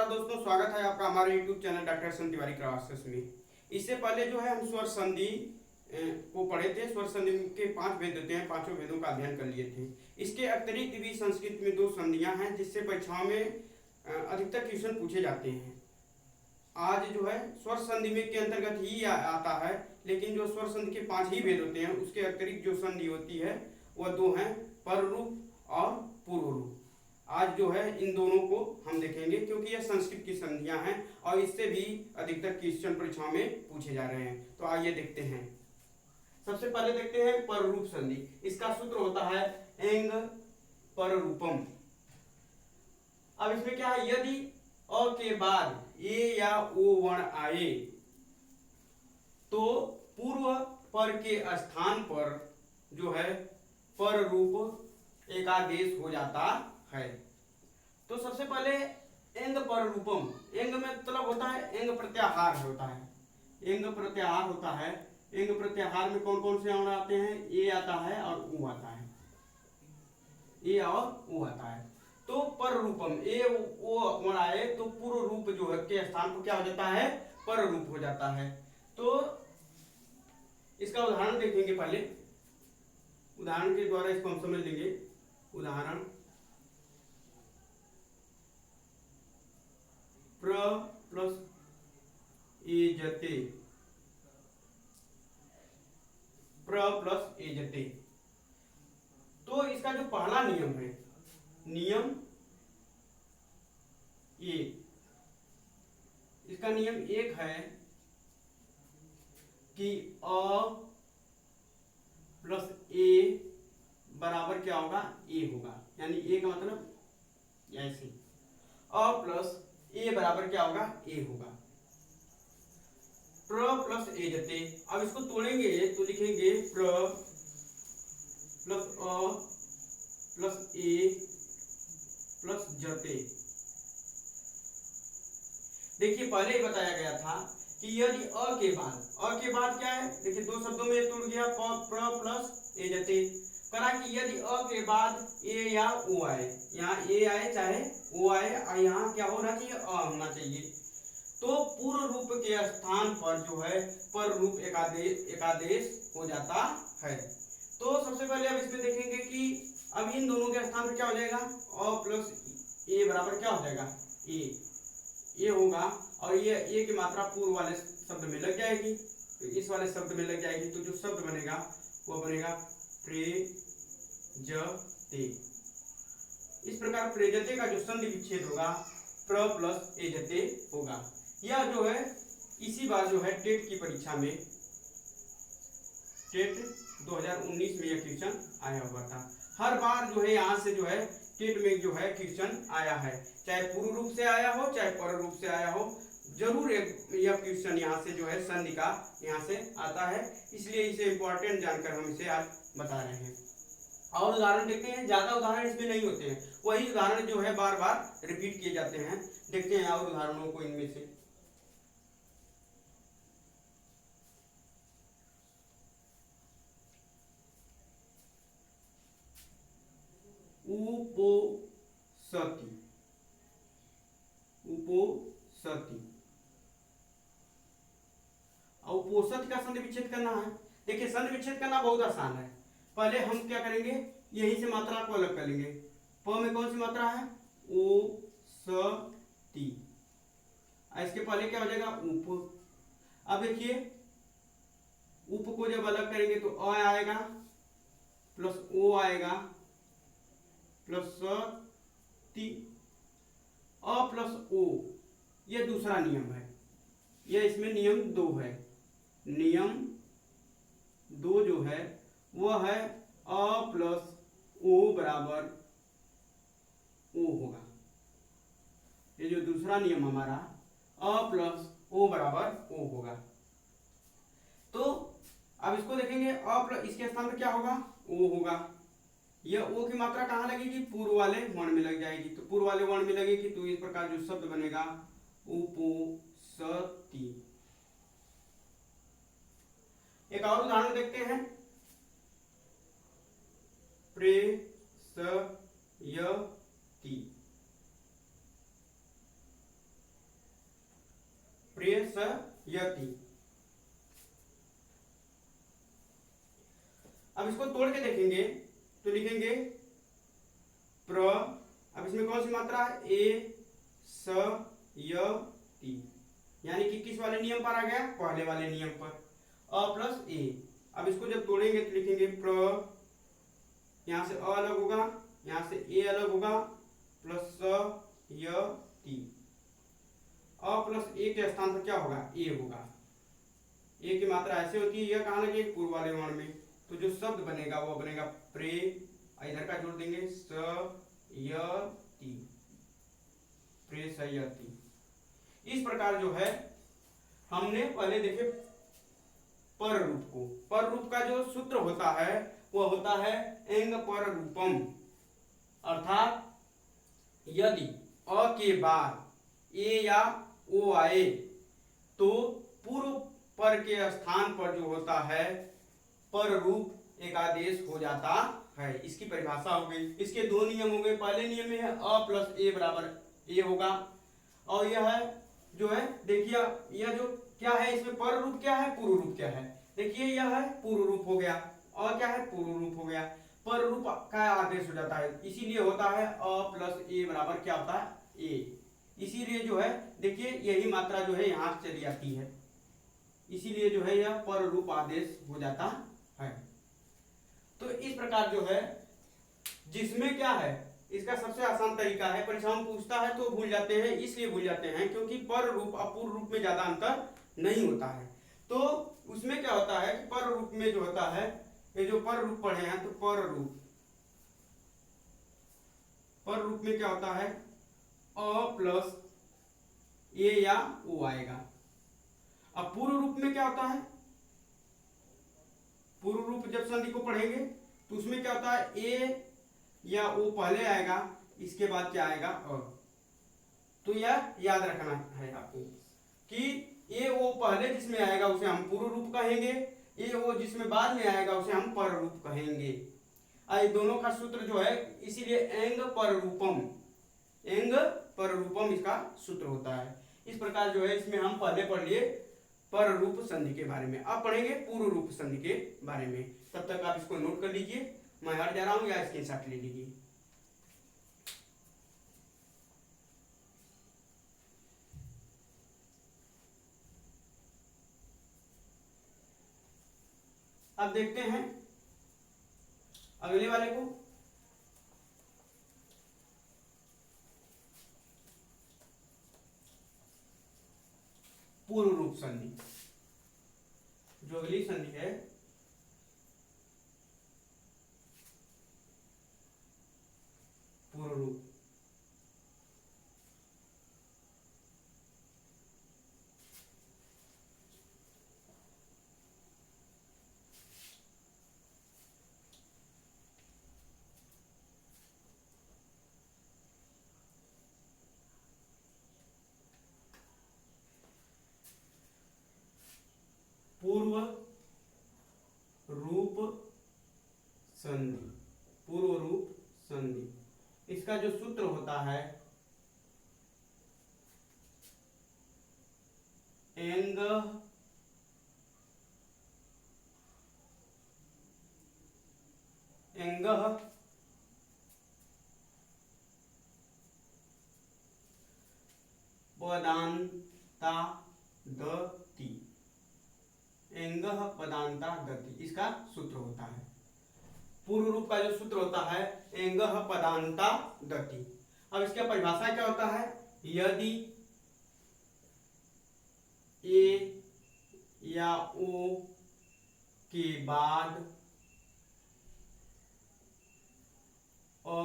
नमस्कार दोस्तों, स्वागत है आपका हमारे YouTube चैनल डॉक्टर सन तिवारी क्लासेस में। इससे पहले जो है हम स्वर संधि को पढ़े थे। स्वर संधि के 5 भेद होते हैं, पांचों भेदों का अध्ययन कर लिए थे। इसके अतिरिक्त भी संस्कृत में 2 संधियां हैं जिससे परीक्षाओं में अधिकतर क्वेश्चन पूछे जाते हैं। आज जो है स्वर संधि में के अंतर्गत ही आता है, लेकिन जो स्वर संधि के 5 ही भेद होते हैं उसके अतिरिक्त जो संधि होती है वह 2 हैं, पर रूप और पूर्व रूप। आज जो है इन दोनों को हम देखेंगे क्योंकि यह संस्कृत की संधियां हैं और इससे भी अधिकतर क्वेश्चन परीक्षाओं में पूछे जा रहे हैं। तो आइए देखते हैं। सबसे पहले देखते हैं पर रूप संधि। इसका सूत्र होता है एंग पर रूपम। अब इसमें क्या है, यदि अ के बाद ए या ओ वर्ण आए तो पूर्व पर के स्थान पर जो है पर रूप एकादेश हो जाता है। तो सबसे पहले एंग पर रूपम। एंग में मतलब होता है एंग प्रत्याहार होता है। एंग प्रत्याहार होता है। एंग प्रत्याहार में कौन कौन से वर्ण आते हैं? ए आता है और ऊ आता है। ए और ऊ आता है। तो पर रूपम ए ओ वर्ण आए तो पूर्व रूप जो है के स्थान पर क्या हो जाता है? पर रूप हो जाता है। तो इसका उदाहरण देखेंगे। पहले उदाहरण के द्वारा इसको हम समझ लेंगे। उदाहरण प्र प्लस एजते। प्र प्लस एजते। तो इसका जो पहला नियम है, नियम एक, इसका नियम एक है कि अ प्लस ए बराबर क्या होगा? ए होगा। यानी ए का मतलब ऐसे अ प्लस ए बराबर क्या होगा? ए होगा। प्र प्लस ए जते। अब इसको तोड़ेंगे तो लिखेंगे प्र प्लस अ प्लस ए प्लस जते। देखिए पहले ही बताया गया था कि यदि अ के बाद क्या है? देखिए दो शब्दों में टूट गया, प्र प्लस ए जते। करा कि यदि अ के बाद ए या ओ आए, यहाँ ए आए चाहे ओ आए, और यहाँ क्या होना चाहिए? अ होना चाहिए। तो पूर्व रूप के स्थान पर जो है पर रूप एकादेश हो जाता है। तो सबसे पहले अब इसमें देखेंगे कि अब इन दोनों के स्थान पर क्या हो जाएगा? अ प्लस ए बराबर क्या हो जाएगा? ए होगा। और ये ए की मात्रा पूर्व वाले शब्द में लग जाएगी, तो इस वाले शब्द में लग जाएगी। तो जो शब्द बनेगा वो बनेगा प्रेजते। इस प्रकार प्रेजते का जो संधि विच्छेद होगा प्र प्लस एजते होगा। यह जो है इसी बार जो है टेट की परीक्षा में, टेट 2019 में यह क्वेश्चन आया हुआ था। हर बार जो है यहाँ से जो है टेट में जो है क्वेश्चन आया है, चाहे पूर्व रूप से आया हो चाहे पर रूप से आया हो, जरूर यह क्वेश्चन यहाँ से जो है संधि का यहाँ से आता है। इसलिए इसे इंपॉर्टेंट जानकर हम इसे आज बता रहे हैं। और उदाहरण देखते हैं। ज्यादा उदाहरण इसमें नहीं होते हैं, वही उदाहरण जो है बार बार रिपीट किए जाते हैं। देखते हैं और उदाहरणों को इनमें से। उपोसति। उपोसति और उपोसति का संधि विच्छेद करना है। देखिए संधि विच्छेद करना बहुत आसान है। पहले हम क्या करेंगे, यही से मात्रा को अलग कर लेंगे। प में कौन सी मात्रा है? ओ स ती। इसके पहले क्या हो जाएगा? उप। अब देखिए उप को जब अलग करेंगे तो अ आएगा प्लस ओ आएगा प्लस स ती। अ प्लस ओ, यह दूसरा नियम है। यह इसमें नियम 2 है। नियम 2 जो है वह है अ प्लस ओ बराबर ओ होगा। ये जो दूसरा नियम हमारा अ प्लस ओ बराबर ओ होगा। तो अब इसको देखेंगे, अ प्लस इसके स्थान पर क्या होगा? ओ होगा। यह ओ की मात्रा कहाँ लगेगी? पूर्व वाले वर्ण में लग जाएगी। तो पूर्व वाले वर्ण में लगेगी तो इस प्रकार जो शब्द बनेगा उपोसति। एक और उदाहरण देखते हैं। प्रेषयति। प्रेषयति। अब इसको तोड़ के देखेंगे तो लिखेंगे प्र, अब इसमें कौन सी मात्रा है, ए स य ती, यानी कि किस वाले नियम पर आ गया, पहले वाले नियम पर, अ प्लस ए। अब इसको जब तोड़ेंगे तो लिखेंगे प्र, यहां से अ अलग होगा, यहां से ए अलग होगा, प्लस स य ती। अ प्लस ए के स्थान पर क्या होगा, ए होगा। ए की मात्रा ऐसे होती है, यह कहाँ लगे, पूर्व वाले वर्ण में, तो जो शब्द बनेगा वो बनेगा प्रे, इधर का जोड़ देंगे स य ती, प्रेषयति। इस प्रकार जो है हमने पहले देखे पर रूप को। पर रूप का जो सूत्र होता है वह होता है एंग पर रूपम, अर्थात यदि अ के बाद ए या ओ आए तो पूर्व पर के स्थान पर जो होता है पर रूप एक आदेश हो जाता है। इसकी परिभाषा हो गई। इसके दो नियम हो गए। पहले नियम में है अ प्लस ए बराबर ए होगा, और यह है जो है, देखिए यह जो क्या है, इसमें पर रूप क्या है, पूर्व रूप क्या है, देखिए यह है पूर्व रूप हो गया, और क्या है, पूर्व रूप हो गया। पर रूप का आदेश हो जाता है, इसीलिए होता है अ प्लस ए बराबर क्या होता है, ए। इसीलिए जो है देखिए यही मात्रा जो है यहाँ चली आती है, इसीलिए जो है यह पर रूप आदेश हो जाता है। तो इस प्रकार जो है, जिसमें क्या है, इसका सबसे आसान तरीका है, परीक्षा में पूछता है तो भूल जाते हैं, इसलिए भूल जाते हैं क्योंकि पर रूप और पूर्व रूप में ज्यादा अंतर नहीं होता है। तो उसमें क्या होता है कि पर रूप में जो होता है, ये जो पर रूप पढ़े हैं, तो पर रूप में क्या होता है, अ प्लस ए या ओ आएगा। अब पूर्व रूप में क्या होता है, पूर्व रूप जब संधि को पढ़ेंगे तो उसमें क्या होता है, ए या ओ पहले आएगा, इसके बाद क्या आएगा, अ। तो यह याद रखना है आपको कि ए ओ पहले जिसमें आएगा उसे हम पूर्व रूप कहेंगे, ए ओ जिसमें बाद में आएगा उसे हम पर रूप कहेंगे। दोनों का सूत्र जो है, इसीलिए एंग पर रूपम, एंग पर रूपम इसका सूत्र होता है। इस प्रकार जो है इसमें हम पहले पढ़ लिए पर रूप संधि के बारे में, अब पढ़ेंगे पूर्व रूप संधि के बारे में। तब तक आप इसको नोट कर लीजिए, मैं हट जा रहा हूं या स्क्रीनशॉट ले लीजिए। अब देखते हैं अगले वाले को। पूर्व रूप संधि, जो अगली संधि है पूर्व रूप। पूर्व रूप संधि, पूर्व रूप संधि, इसका जो सूत्र होता है एंग पदांता दति, एंग पदांता दति, इसका सूत्र होता है। पूर्व रूप का जो सूत्र होता है एंग पदांता दति। अब इसका परिभाषा क्या होता है, यदि ए या ओ के बाद अ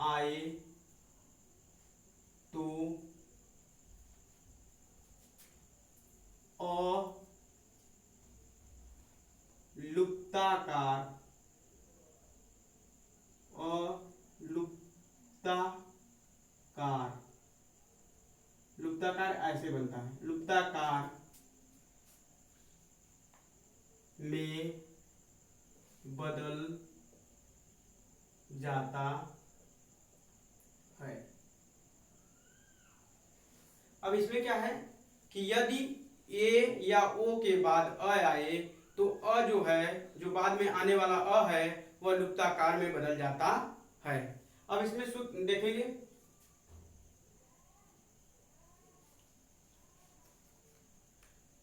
आए तो लुप्ताकार, लुप्ताकार ऐसे बनता है, लुप्ताकार में बदल जाता है। अब इसमें क्या है कि यदि ए या ओ के बाद अ आए तो अ जो है, जो बाद में आने वाला अ है, वह लुप्ताकार में बदल जाता है। अब इसमें सूत्र देखेंगे,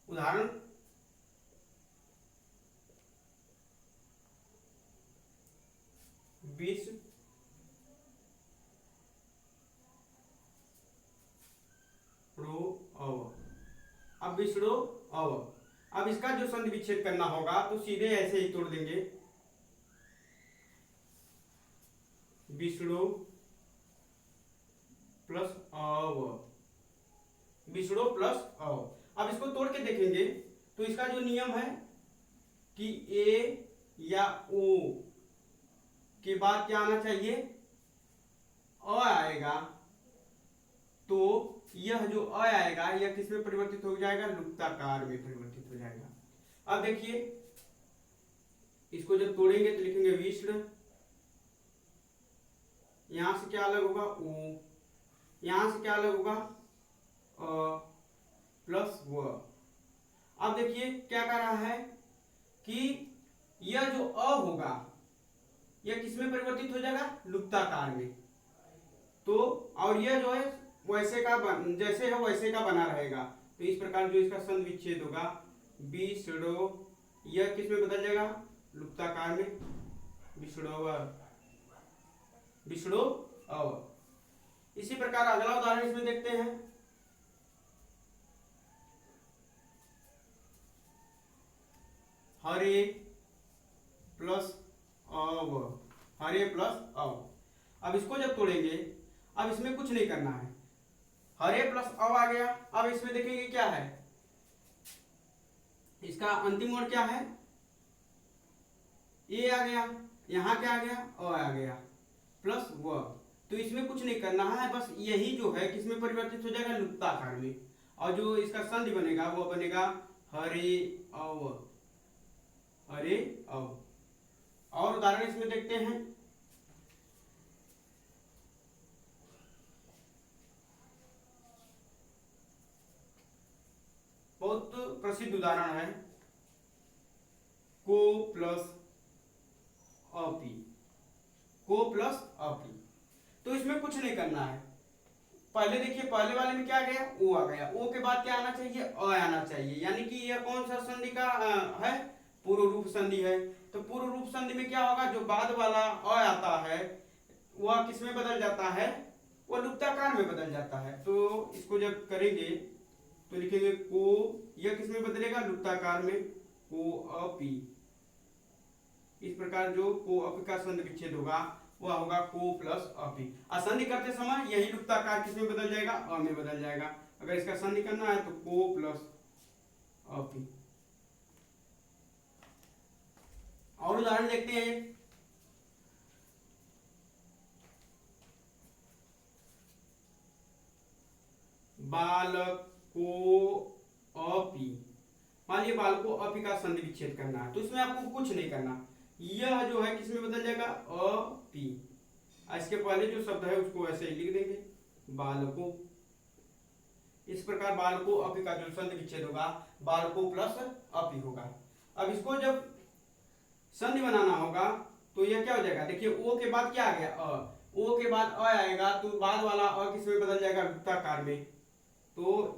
उदाहरण विश्व अब विष्णु अव, अब इसका जो संधि विच्छेद करना होगा तो सीधे ऐसे ही तोड़ देंगे, विष्णु प्लस अव, विष्णु प्लस अव। अब इसको तोड़ के देखेंगे तो इसका जो नियम है कि ए या ओ के बाद क्या आना चाहिए, अ आएगा, तो यह जो अ आएगा यह किस में परिवर्तित हो जाएगा, लुप्ताकार में परिवर्तित हो जाएगा। अब देखिए इसको जब तोड़ेंगे तो लिखेंगे विष्णु, यहां से क्या अलग होगा ओ, यहां से क्या अलग होगा अ प्लस व। अब देखिए क्या कर रहा है कि यह जो अ होगा यह किस में परिवर्तित हो जाएगा, लुप्ताकार में। तो और यह जो है वैसे का जैसे है वैसे का बना रहेगा। तो इस प्रकार जो इसका संधि विच्छेद होगा विष्णु, यह किस में बदल जाएगा, लुप्ताकार में, विष्णु अव। इसी प्रकार अगला उदाहरण इसमें देखते हैं, हरे प्लस अव, हरे प्लस अव। अब इसको जब तोड़ेंगे, अब इसमें कुछ नहीं करना है, हरे प्लस अव आ गया। अब इसमें देखेंगे क्या है, इसका अंतिम वर्ड क्या है, ए आ गया, यहां क्या आ गया, अ आ गया, प्लस व। तो इसमें कुछ नहीं करना है, बस यही जो है किसमें परिवर्तित हो जाएगा, लुप्ताकार में। और जो इसका संधि बनेगा वो बनेगा हरे अव, हरे अव। और उदाहरण इसमें देखते हैं, बहुत प्रसिद्ध उदाहरण है को प्लस अपी, को प्लस अपी। तो इसमें कुछ नहीं करना है, पहले देखिए पहले वाले में क्या आ गया, ओ आ गया, ओ के बाद क्या आना चाहिए, अ आना चाहिए, यानी कि यह कौन सा संधि का है, पूर्व रूप संधि है। तो पूर्व रूप संधि में क्या होगा, जो बाद वाला अ आता है वह किस में बदल जाता है, वह लुप्ताकार में बदल जाता है। तो इसको जब करेंगे तो लिखेंगे को, यह किस में बदलेगा, लुप्ताकार में, को अपी। इस प्रकार जो को अपी का संधि विच्छेद होगा वह होगा को प्लस अपी। संधि करते समय यही लुप्ताकार किस में बदल जाएगा, अ में बदल जाएगा। अगर इसका संधि करना है तो को प्लस अपी। और उदाहरण देखते हैं, बालक को अपी। मान लीजिए बालक को अपी का संधि विच्छेद करना है, तो इसमें आपको कुछ नहीं करना, यह जो है किसमें बदल जाएगा, अपी। इसके पहले जो शब्द है उसको ऐसे ही लिख देंगे, बालको। इस प्रकार बालको अपी का जो संधि विच्छेद होगा बालको प्लस अपी होगा। अब इसको जब संधि बनाना होगा तो यह क्या हो जाएगा, देखिए ओ के बाद क्या आ गया, अ, ओ के बाद अ आएगा तो बाद वाला अ किसमें बदल जाएगा, लुप्ताकार में। तो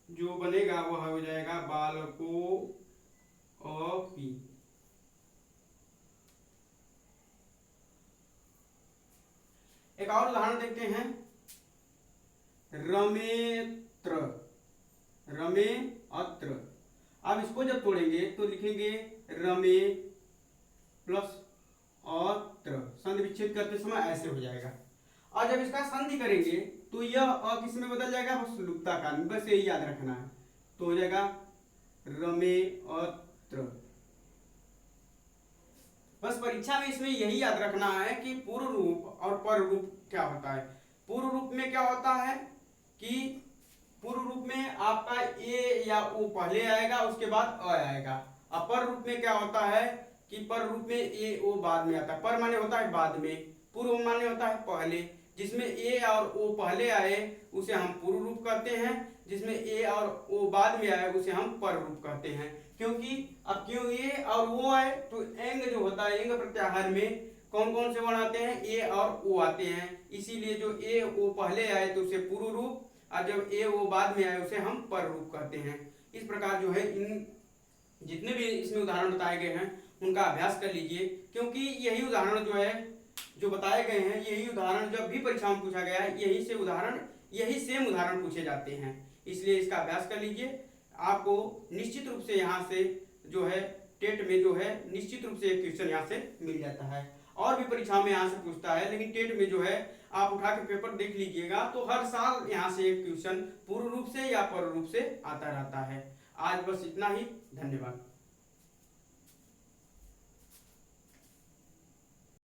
जो बनेगा वह हो जाएगा बालको अपी। एक और उदाहरण देखते हैं, रमेत्र, रमेअत्र। अब इसको जब तोड़ेंगे तो लिखेंगे रमे प्लस अत्र, संधि विच्छेद करते समय ऐसे हो जाएगा। और जब इसका संधि करेंगे तो यह अ किस में बदल जाएगा, बस लुप्ताकार में, बस यही याद रखना है। तो हो जाएगा रमेअत्र। बस परीक्षा में इसमें यही याद रखना है कि पूर्व रूप और पर रूप क्या होता है। पूर्व रूप में क्या होता है कि पूर्व रूप में आपका ए या ओ पहले आएगा, उसके बाद अ आएगा। अपर रूप में क्या होता है कि पर रूप में ए ओ बाद में आता है। पर माने होता है बाद में, पूर्व माने होता है पहले। जिसमें ए और ओ पहले आए उसे हम पूर्व रूप कहते हैं, जिसमें ए और ओ बाद में आए उसे हम पर रूप कहते हैं। क्योंकि अब क्यों ए और वो आए तो एंग जो होता है, एंग प्रत्याहार में कौन कौन से वर्ण आते हैं, ए और ओ आते हैं। इसीलिए जो ए ओ पहले आए तो उसे पूर्व रूप, और जब ए ओ बाद में आए उसे हम पर रूप कहते हैं। इस प्रकार जो है इन जितने भी इसमें उदाहरण बताए गए हैं उनका अभ्यास कर लीजिए, क्योंकि यही उदाहरण जो है जो बताए गए हैं, यही उदाहरण जब भी परीक्षा में पूछा गया है यही सेम उदाहरण पूछे जाते हैं। इसलिए इसका अभ्यास कर लीजिए। आपको निश्चित रूप से यहाँ से जो है टेट में जो है निश्चित रूप से एक क्वेश्चन यहाँ से मिल जाता है। और भी परीक्षा में यहाँ से पूछता है, लेकिन टेट में जो है आप उठा के पेपर देख लीजिएगा तो हर साल यहाँ से एक क्वेश्चन पूर्व रूप से या पर रूप से आता रहता है। आज बस इतना ही, धन्यवाद।